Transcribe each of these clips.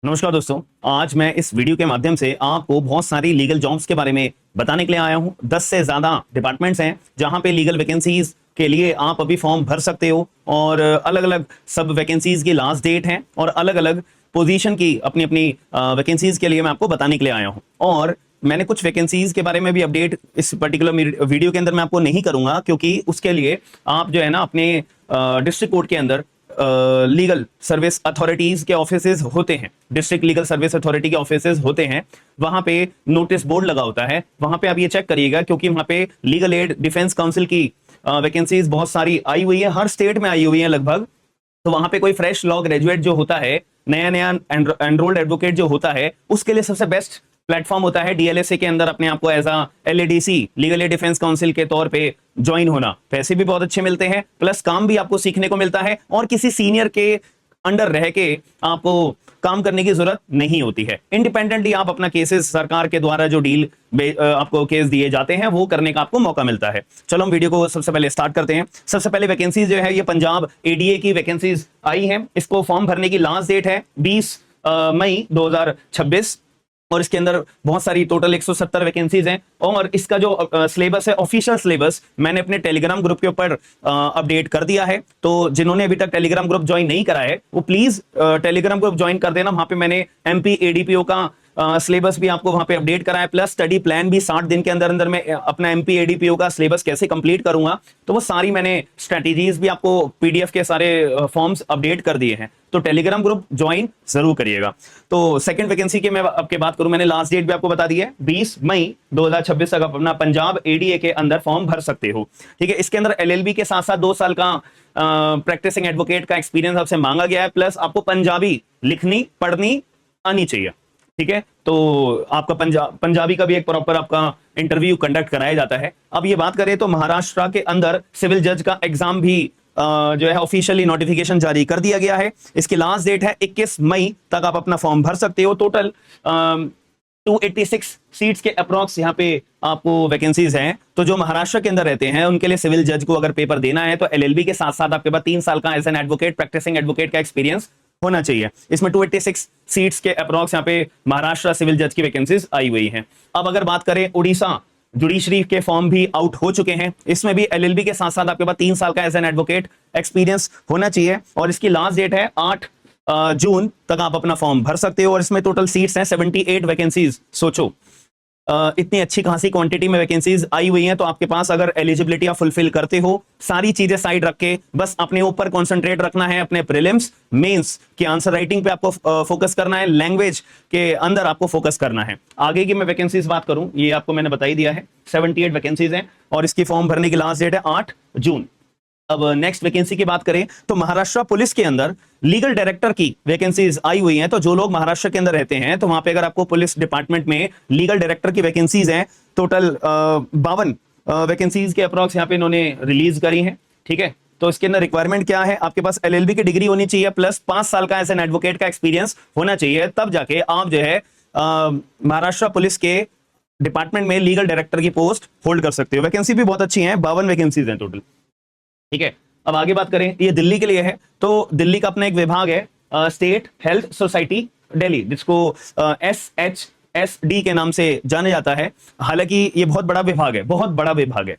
नमस्कार दोस्तों। आज मैं इस वीडियो के माध्यम से आपको बहुत सारी लीगल जॉब्स के बारे में बताने के लिए आया हूं। 10 से ज्यादा डिपार्टमेंट्स हैं जहां पे लीगल वैकेंसीज के लिए आप अभी फॉर्म भर सकते हो और अलग अलग सब वैकेंसीज की लास्ट डेट है और अलग अलग पोजीशन की अपनी अपनी वैकेंसीज के लिए मैं आपको बताने के लिए आया हूं। और मैंने कुछ वैकेंसीज के बारे में भी अपडेट इस पर्टिकुलर वीडियो के अंदर मैं आपको नहीं करूंगा, क्योंकि उसके लिए आप जो है ना अपने डिस्ट्रिक्ट कोर्ट के अंदर लीगल सर्विस अथॉरिटीज के ऑफिसेज होते हैं, डिस्ट्रिक्ट लीगल सर्विस अथॉरिटी के ऑफिसेज होते हैं, वहां पे नोटिस बोर्ड लगा होता है। वहां पे आप ये चेक करिएगा, क्योंकि वहां पे लीगल एड डिफेंस काउंसिल की वैकेंसीज बहुत सारी आई हुई है, हर स्टेट में आई हुई है लगभग। तो वहां पे कोई फ्रेश लॉ ग्रेजुएट जो होता है, नया नया एनरोल्ड एडवोकेट जो होता है, उसके लिए सबसे बेस्ट प्लेटफॉर्म होता है डीएलएसए के अंदर अपने आप को as LADC legal aid defence counsel के तौर पे ज्वाइन होना। पैसे भी बहुत अच्छे मिलते हैं, प्लस काम भी आपको सीखने को मिलता है और किसी सीनियर के अंडर रह के आपको काम करने की जरूरत नहीं होती है। इंडिपेंडेंटली आप अपना केसेस सरकार के द्वारा जो डील आपको केस दिए जाते हैं वो करने का आपको मौका मिलता है। चलो हम वीडियो को सबसे पहले स्टार्ट करते हैं। सबसे पहले वैकेंसीज जो है ये पंजाब एडीए की वैकेंसीज आई है। इसको फॉर्म भरने की लास्ट डेट है 20 मई 2026 और इसके अंदर बहुत सारी टोटल 170 वैकेंसीज हैं। और इसका जो सिलेबस है, ऑफिशियल सिलेबस, मैंने अपने टेलीग्राम ग्रुप के ऊपर अपडेट कर दिया है। तो जिन्होंने अभी तक टेलीग्राम ग्रुप ज्वाइन नहीं करा है वो प्लीज टेलीग्राम ग्रुप ज्वाइन कर देना। वहां पे मैंने एमपी एडीपीओ का सिलेबस भी आपको वहां पे अपडेट करा है, प्लस स्टडी प्लान भी 60 दिन के अंदर अंदर मैं अपना एमपी एडीपीओ का सिलेबस कैसे कंप्लीट करूंगा, तो वो सारी मैंने स्ट्रेटेजीज भी आपको पीडीएफ के सारे फॉर्म्स अपडेट कर दिए हैं। तो टेलीग्राम ग्रुप ज्वाइन जरूर करिएगा। तो सेकंड वैकेंसी की मैं आपके बात करूं, मैंने लास्ट डेट भी आपको बता दी है 20 मई 2026 तक अपना पंजाब एडीए के अंदर फॉर्म भर सकते हो। ठीक है, इसके अंदर एलएलबी के साथ साथ 2 साल का प्रैक्टिसिंग एडवोकेट का एक्सपीरियंस आपसे मांगा गया है, प्लस आपको पंजाबी लिखनी पढ़नी आनी चाहिए। ठीक है, तो आपका पंजाबी का भी एक प्रॉपर आपका इंटरव्यू कंडक्ट कराया जाता है। अब ये बात करें तो महाराष्ट्र के अंदर सिविल जज का एग्जाम भी जो है ऑफिशियली नोटिफिकेशन जारी कर दिया गया है। इसकी लास्ट डेट है 21 मई तक आप अपना फॉर्म भर सकते हो। टोटल 286 सीट्स के अप्रॉक्स यहाँ पे आपको वैकेंसीज हैं। तो जो महाराष्ट्र के अंदर रहते हैं उनके लिए सिविल जज को अगर पेपर देना है तो एलएलबी के साथ साथ आपके पास 3 साल का as an advocate practising advocate का एक्सपीरियंस होना चाहिए। इसमें 286 सीट्स के अप्रॉक्स यहाँ पे महाराष्ट्र सिविल जज की वैकेंसीज आई हुई हैं। अब अगर बात करें उड़ीसा जुडिशरी के फॉर्म भी आउट हो चुके हैं। इसमें भी एलएलबी के साथ साथ आपके पास 3 साल का एज एन एडवोकेट एक्सपीरियंस होना चाहिए और इसकी लास्ट डेट है 8 जून तक आप अपना फॉर्म भर सकते हो। और इसमें टोटल सीट्स हैं 78 वैकेंसीज। सोचो इतनी अच्छी खासी क्वांटिटी में वैकेंसीज आई हुई हैं। तो आपके पास अगर एलिजिबिलिटी आप फुलफिल करते हो, सारी चीजें साइड रख के बस अपने ऊपर कंसंट्रेट रखना है, अपने प्रीलिम्स मेंस के आंसर राइटिंग पे आपको फोकस करना है, लैंग्वेज के अंदर आपको फोकस करना है। आगे की मैं वैकेंसीज बात करूं, ये आपको मैंने बता ही दिया है, 78 वैकेंसीज हैं और इसकी फॉर्म भरने की लास्ट डेट है 8 जून। अब नेक्स्ट वैकेंसी की बात करें तो महाराष्ट्र पुलिस के अंदर लीगल डायरेक्टर की वैकेंसीज आई हुई हैं। तो जो लोग महाराष्ट्र के अंदर रहते हैं तो वहां पे अगर आपको पुलिस डिपार्टमेंट में लीगल डायरेक्टर की वैकेंसीज हैं, टोटल 52 वैकेंसीज के अप्रॉक्स यहाँ पे इन्होंने रिलीज करी हैं। ठीक है, तो इसके अंदर रिक्वायरमेंट क्या है, आपके पास एलएलबी की डिग्री होनी चाहिए, प्लस 5 साल का एज एन एडवोकेट का एक्सपीरियंस होना चाहिए, तब जाके आप जो है महाराष्ट्र पुलिस के डिपार्टमेंट में लीगल डायरेक्टर की पोस्ट होल्ड कर सकते हो। वैकेंसी भी बहुत अच्छी है, 52 वैकेंसीज हैं टोटल। ठीक है, अब आगे बात करें, ये दिल्ली के लिए है। तो दिल्ली का अपना एक विभाग है स्टेट हेल्थ सोसाइटी दिल्ली, जिसको SHSD के नाम से जाना जाता है। हालांकि ये बहुत बड़ा विभाग है, बहुत बड़ा विभाग है।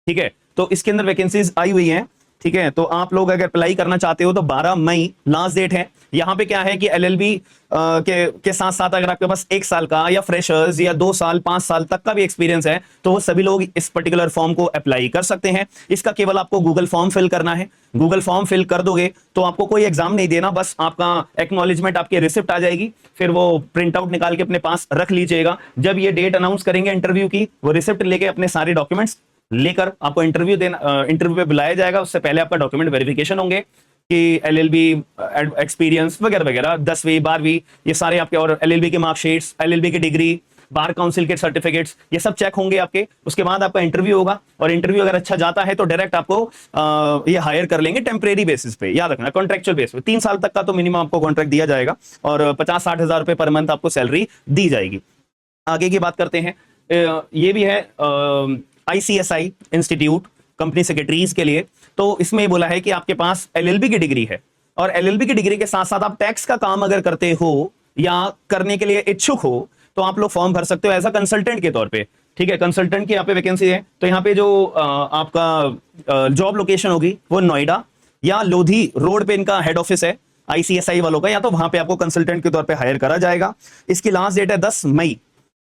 ठीक है, तो इसके अंदर वैकेंसीज आई हुई हैं। ठीक है, तो आप लोग अगर अप्लाई करना चाहते हो तो 12 मई लास्ट डेट है। यहाँ पे क्या है कि एलएलबी के साथ साथ अगर आपके पास 1 साल का या फ्रेशर्स या 2 साल 5 साल तक का भी एक्सपीरियंस है तो वो सभी लोग इस पर्टिकुलर फॉर्म को अप्लाई कर सकते हैं। इसका केवल आपको गूगल फॉर्म फिल करना है। गूगल फॉर्म फिल कर दोगे तो आपको कोई एग्जाम नहीं देना, बस आपका एक्नॉलेजमेंट, आपकी रिसिप्ट आ जाएगी, फिर वो प्रिंट आउट निकाल के अपने पास रख लीजिएगा। जब ये डेट अनाउंस करेंगे इंटरव्यू की, वो रिसिप्ट लेके अपने सारे डॉक्यूमेंट्स लेकर आपको इंटरव्यू पे बुलाया जाएगा। उससे पहले आपका डॉक्यूमेंट वेरिफिकेशन होंगे कि एलएलबी एक्सपीरियंस वगैरह वगैरह, 10वीं 12वीं ये सारे आपके, और एलएलबी के मार्कशीट्स, एलएलबी की डिग्री, बार काउंसिल के सर्टिफिकेट्स, ये सब चेक होंगे आपके। उसके बाद आपका इंटरव्यू होगा और इंटरव्यू अगर अच्छा जाता है तो डायरेक्ट आपको ये हायर कर लेंगे टेम्परेरी बेसिस पे। याद रखना, कॉन्ट्रेक्चुअल बेसिस पे 3 साल तक का तो मिनिमम आपको कॉन्ट्रैक्ट दिया जाएगा और 50-60 हजार रुपए पर मंथ आपको सैलरी दी जाएगी। आगे की बात करते हैं, ये भी है ICSI इंस्टीट्यूट कंपनी सेक्रेटरीज के लिए। तो इसमें बोला है कि आपके पास एलएलबी की डिग्री है और एलएलबी की डिग्री के साथ साथ आप टैक्स का काम अगर करते हो या करने के लिए इच्छुक हो तो आप लोग फॉर्म भर सकते हो एज अ कंसल्टेंट के तौर पे। ठीक है, कंसल्टेंट की यहाँ पे वैकेंसी है। तो यहाँ पे जो आपका जॉब लोकेशन होगी वो नोएडा या लोधी रोड पे इनका हेड ऑफिस है आईसीएसआई वालों का, या तो वहां पे आपको कंसल्टेंट के तौर पे हायर करा जाएगा। इसकी लास्ट डेट है 10 मई।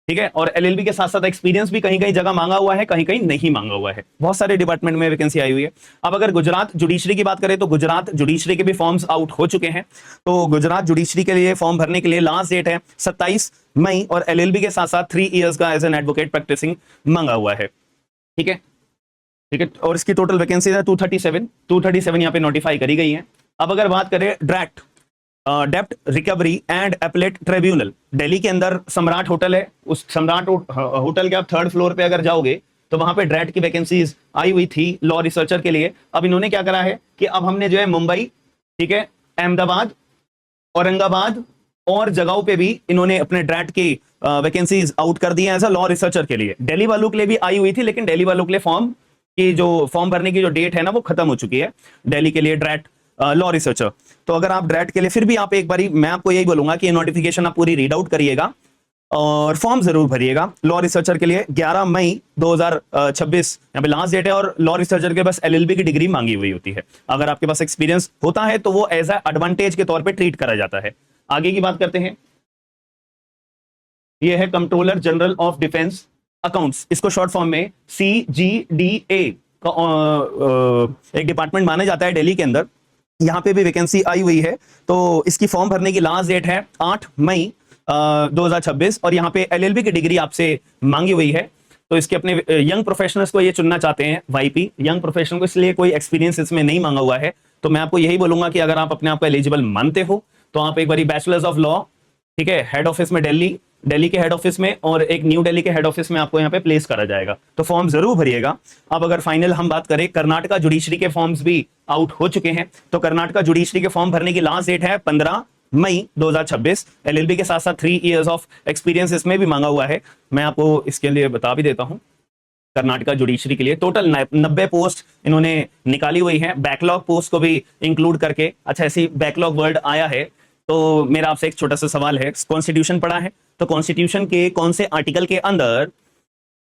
ठीक है, और एलएलबी के साथ साथ एक्सपीरियंस भी कहीं कहीं जगह मांगा हुआ है, कहीं कहीं नहीं मांगा हुआ है। बहुत सारे डिपार्टमेंट में वैकेंसी आई हुई है। अब अगर गुजरात जुडिशरी की बात करें तो गुजरात जुडिशरी के भी फॉर्म्स आउट हो चुके हैं। तो गुजरात जुडिशरी के लिए फॉर्म भरने के लिए लास्ट डेट है 27 मई, और एलएलबी के साथ साथ 3 इयर्स का एज एन एडवोकेट प्रैक्टिसिंग मांगा हुआ है। ठीक है, ठीक है, और इसकी टोटल वैकेंसी है 237 यहाँ पे नोटिफाई करी गई है। अब अगर बात करें ड्रैक्ट, डेप्ट recovery and appellate tribunal, Delhi के अंदर सम्राट होटल है, उस सम्राट होटल के आप 3rd फ्लोर पे अगर जाओगे तो वहां पे ड्रैक्ट की वैकेंसीज आई हुई थी लॉ रिसर्चर के लिए। अब इन्होंने क्या करा है कि अब हमने जो है मुंबई, ठीक है, अहमदाबाद, औरंगाबाद और जगहों पे भी इन्होंने अपने ड्रैक्ट की वैकेंसीज आउट कर दी है एज अ लॉ रिसर्चर के लिए। दिल्ली वालों के लिए भी आई हुई थी, लेकिन दिल्ली वालों के लिए फॉर्म भरने की जो डेट है ना वो खत्म हो चुकी है दिल्ली के लिए ड्रैक्ट लॉ रिसर्चर। तो अगर आप ड्रैट के लिए फिर भी आप एक बारी, मैं आपको यही बोलूंगा कि नोटिफिकेशन आप पूरी रीड आउट करिएगा और फॉर्म जरूर भरिएगा लॉ रिसर्चर के लिए। 11 मई 2026 यहाँ पे लास्ट डेट है, और लॉ रिसर्चर के पास एलएलबी की डिग्री मांगी हुई होती है। अगर आपके पास एक्सपीरियंस होता है तो वो एज ए एडवांटेज के तौर पे ट्रीट करा जाता है। आगे की बात करते हैं, ये है controller general of defence accounts, इसको शॉर्ट फॉर्म में CGDA का एक डिपार्टमेंट माना जाता है दिल्ली के अंदर। यहाँ पे भी वैकेंसी आई हुई है। तो इसकी फॉर्म भरने की लास्ट डेट है 8 मई 2026, और यहाँ पे एलएलबी की डिग्री आपसे मांगी हुई है। तो इसके अपने यंग प्रोफेशनल्स को ये चुनना चाहते हैं वाईपी यंग प्रोफेशनल को, इसलिए कोई एक्सपीरियंस इसमें नहीं मांगा हुआ है। तो मैं आपको यही बोलूंगा कि अगर आप अपने आप को एलिजिबल मानते हो तो आप एक बार बैचलर्स ऑफ लॉ, ठीक है, हेड ऑफिस में दिल्ली के हेड ऑफिस में और एक न्यू दिल्ली के हेड ऑफिस में आपको यहाँ पे प्लेस करा जाएगा। तो फॉर्म जरूर भरिएगा। अब अगर फाइनल हम बात करें, कर्नाटका जुडिशरी के फॉर्म्स भी आउट हो चुके हैं। तो कर्नाटका जुडिशरी के फॉर्म भरने की लास्ट डेट है 15 मई 2026। एलएलबी के साथ साथ 3 इयर्स ऑफ एक्सपीरियंस इसमें भी मांगा हुआ है। मैं आपको इसके लिए बता भी देता हूं, कर्नाटका जुडिशरी के लिए टोटल 90 पोस्ट इन्होंने निकाली हुई है, बैकलॉग पोस्ट को भी इंक्लूड करके। अच्छा, ऐसी बैकलॉग वर्ड आया है तो मेरा आपसे एक छोटा सा सवाल है, कॉन्स्टिट्यूशन पढ़ा है? तो कॉन्स्टिट्यूशन के कौन से आर्टिकल के अंदर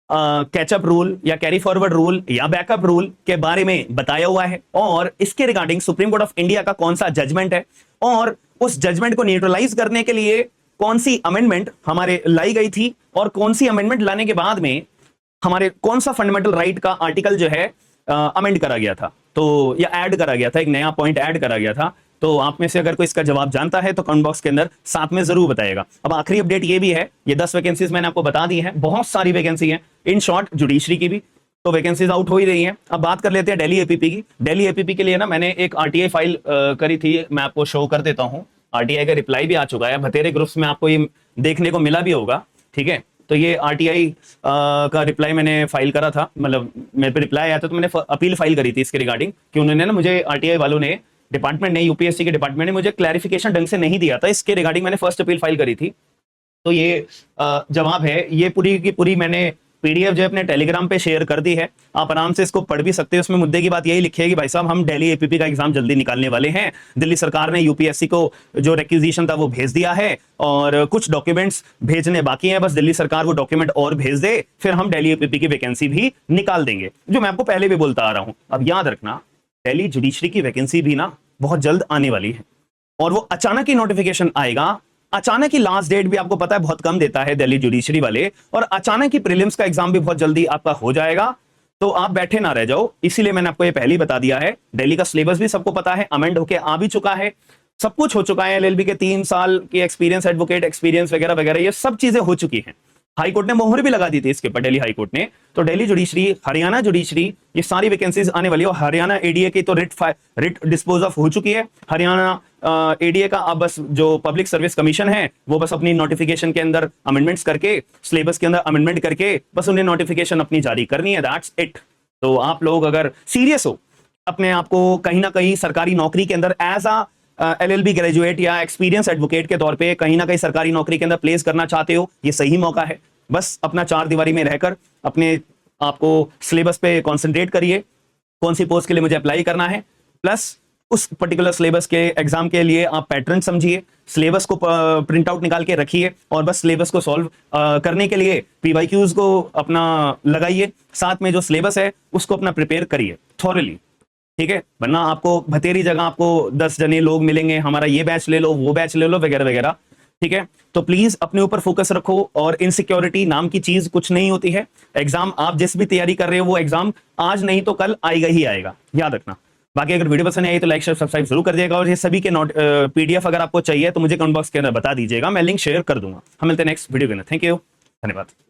कैचअप रूल या कैरी फॉरवर्ड रूल या बैकअप रूल के बारे में बताया हुआ है, और इसके regarding supreme court of India का कौन सा जजमेंट है, और उस जजमेंट को न्यूट्रलाइज करने के लिए कौन सी अमेंडमेंट हमारे लाई गई थी, और कौन सी अमेंडमेंट लाने के बाद में हमारे कौन सा फंडामेंटल राइट का आर्टिकल जो है अमेंड करा गया था, तो या ऐड करा गया था, एक नया पॉइंट ऐड करा गया था। तो आप में से अगर कोई इसका जवाब जानता है तो कमेंट बॉक्स के अंदर साथ में जरूर बताएगा। अब आखिरी अपडेट ये भी है, ये 10 वैकेंसीज मैंने आपको बता दी हैं, बहुत सारी वैकेंसी है। इन शॉर्ट जुडिशरी की भी तो वैकेंसीज आउट हो ही रही हैं। अब बात कर लेते हैं दिल्ली एपीपी की। दिल्ली एपीपी के लिए ना मैंने एक आरटीआई फाइल करी थी, मैं आपको शो कर देता हूं। आरटीआई का रिप्लाई भी आ चुका है, बतेरे ग्रुप्स में आपको ये देखने को मिला भी होगा। ठीक है, तो ये आरटीआई का रिप्लाई मैंने फाइल करा था, मतलब मेरे पे रिप्लाई आया था, तो मैंने अपील फाइल करी थी इसके रिगार्डिंग कि उन्होंने ना मुझे आरटीआई वालों ने, डिपार्टमेंट ने, यूपीएससी के डिपार्टमेंट ने मुझे क्लैरिफिकेशन ढंग से नहीं दिया था। इसके रिगार्डिंग मैंने फर्स्ट अपील फाइल करी थी। तो ये जवाब है, ये पूरी की पूरी मैंने पीडीएफ जो अपने टेलीग्राम पे शेयर कर दी है, आप आराम से इसको पढ़ भी सकते हो। उसमें मुद्दे की बात यही लिखी है कि भाई साहब हम दिल्ली एपीपी का एग्जाम जल्दी निकालने वाले हैं, दिल्ली सरकार ने यूपीएससी को जो रिक्विजिशन था वो भेज दिया है, और कुछ डॉक्यूमेंट्स भेजने बाकी हैं, बस दिल्ली सरकार वो डॉक्यूमेंट और भेज दे, फिर हम दिल्ली एपीपी की वैकेंसी भी निकाल देंगे, जो मैं आपको पहले भी बोलता आ रहा हूं। अब याद रखना, दिल्ली जुडिशरी की वैकेंसी भी ना बहुत जल्द आने वाली है, और वो अचानक ही नोटिफिकेशन आएगा। अचानक ही लास्ट डेट भी आपको पता है बहुत कम देता है दिल्ली जुडिशरी वाले, और अचानक ही प्रीलिम्स का एग्जाम भी बहुत जल्दी आपका हो जाएगा। तो आप बैठे ना रह जाओ, इसीलिए मैंने आपको ये पहले ही बता दिया है। दिल्ली का सिलेबस भी सबको पता है, अमेंड होके आ भी चुका है, सब कुछ हो चुका है। एलएलबी के 3 साल की एक्सपीरियंस, एडवोकेट एक्सपीरियंस वगैरह वगैरह, ये सब चीजें हो चुकी हैं। हाई कोर्ट ने मोहर भी लगा दी थी इसके ऊपर, दिल्ली हाई कोर्ट ने। तो दिल्ली जुडिशरी, हरियाणा जुडिशरी, ये सारी वैकेंसीज आने वाली है। और हरियाणा एडीए की तो रिट डिस्पोज ऑफ हो चुकी है। हरियाणा एडीए का अब बस जो पब्लिक सर्विस कमीशन है वो बस अपनी नोटिफिकेशन के अंदर अमेंडमेंट्स करके, सिलेबस के अंदर अमेंडमेंट करके बस उन्हें नोटिफिकेशन अपनी जारी करनी है, दैट्स इट। तो आप लोग अगर सीरियस हो, अपने आप को कहीं ना कहीं सरकारी नौकरी के अंदर एज आ एलएलबी ग्रेजुएट या एक्सपीरियंस एडवोकेट के तौर पे कहीं ना कहीं सरकारी नौकरी के अंदर प्लेस करना चाहते हो, ये सही मौका है। बस अपना 4 दीवारी में रहकर अपने आपको सिलेबस पे कंसंट्रेट करिए, कौन सी पोस्ट के लिए मुझे अप्लाई करना है, प्लस उस पर्टिकुलर सिलेबस के एग्जाम के लिए आप पैटर्न समझिए, सिलेबस को प्रिंट आउट निकाल के रखिए और बस सिलेबस को सॉल्व करने के लिए पीवाईक्यूज को अपना लगाइए, साथ में जो सिलेबस है उसको अपना प्रिपेयर करिए थॉरली, ठीक है। वरना आपको भतेरी जगह आपको 10 जने लोग मिलेंगे, हमारा ये बैच ले लो, वो बैच ले लो, वगैरह वगैरह, ठीक है। तो प्लीज अपने ऊपर फोकस रखो, और इनसिक्योरिटी नाम की चीज कुछ नहीं होती है। एग्जाम आप जिस भी तैयारी कर रहे हो वो एग्जाम आज नहीं तो कल आएगा ही आएगा, याद रखना। बाकी अगर वीडियो पसंद आई तो लाइक शेयर सब्सक्राइब जरूर कर दिएगा, और ये सभी के नोट पीडीएफ अगर आपको चाहिए तो मुझे कमेंट बॉक्स के अंदर बता दीजिएगा, मैं लिंक शेयर कर दूंगा। हम मिलते हैं नेक्स्ट वीडियो के अंदर। थैंक यू, धन्यवाद।